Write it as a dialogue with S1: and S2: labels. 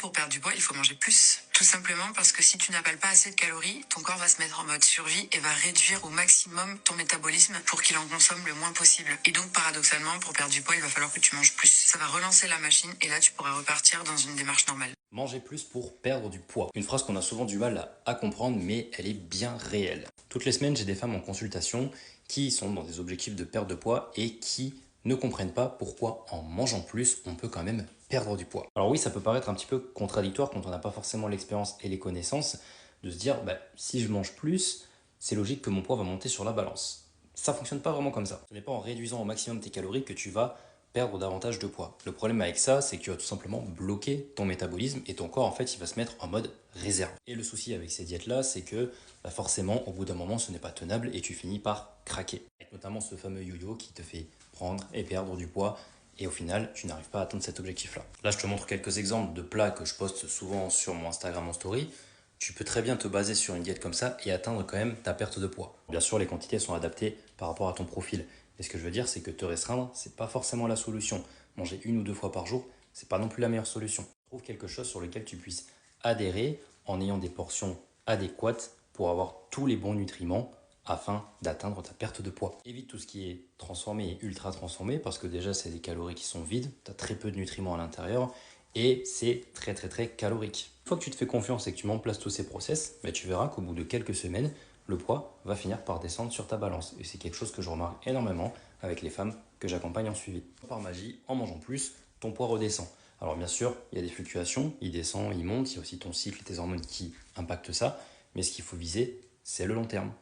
S1: pour perdre du poids, il faut manger plus. Tout simplement parce que si tu n'avales pas assez de calories, ton corps va se mettre en mode survie et va réduire au maximum ton métabolisme pour qu'il en consomme le moins possible. Et donc, paradoxalement, pour perdre du poids, il va falloir que tu manges plus. Ça va relancer la machine et là, tu pourras repartir dans une démarche normale.
S2: Manger plus pour perdre du poids. Une phrase qu'on a souvent du mal à comprendre, mais elle est bien réelle. Toutes les semaines, j'ai des femmes en consultation qui sont dans des objectifs de perte de poids et qui ne comprennent pas pourquoi en mangeant plus, on peut quand même perdre du poids. Alors oui, ça peut paraître un petit peu contradictoire quand on n'a pas forcément l'expérience et les connaissances, de se dire, si je mange plus, c'est logique que mon poids va monter sur la balance. Ça ne fonctionne pas vraiment comme ça. Ce n'est pas en réduisant au maximum tes calories que tu vas perdre davantage de poids. Le problème avec ça, c'est que tu vas tout simplement bloquer ton métabolisme et ton corps, en fait, il va se mettre en mode réserve. Et le souci avec ces diètes-là, c'est que forcément, au bout d'un moment, ce n'est pas tenable et tu finis par craquer. Avec notamment ce fameux yo-yo qui te fait prendre et perdre du poids et au final, tu n'arrives pas à atteindre cet objectif-là. Là, je te montre quelques exemples de plats que je poste souvent sur mon Instagram en story. Tu peux très bien te baser sur une diète comme ça et atteindre quand même ta perte de poids. Bien sûr, les quantités sont adaptées par rapport à ton profil. Et ce que je veux dire, c'est que te restreindre, c'est pas forcément la solution. Manger 1 ou 2 fois par jour, c'est pas non plus la meilleure solution. Trouve quelque chose sur lequel tu puisses adhérer en ayant des portions adéquates pour avoir tous les bons nutriments afin d'atteindre ta perte de poids. Évite tout ce qui est transformé et ultra transformé parce que déjà, c'est des calories qui sont vides, tu as très peu de nutriments à l'intérieur et c'est très calorique. Une fois que tu te fais confiance et que tu mets en place tous ces process, tu verras qu'au bout de quelques semaines, le poids va finir par descendre sur ta balance. Et c'est quelque chose que je remarque énormément avec les femmes que j'accompagne en suivi. Par magie, en mangeant plus, ton poids redescend. Alors bien sûr, il y a des fluctuations, il descend, il monte, il y a aussi ton cycle et tes hormones qui impactent ça. Mais ce qu'il faut viser, c'est le long terme.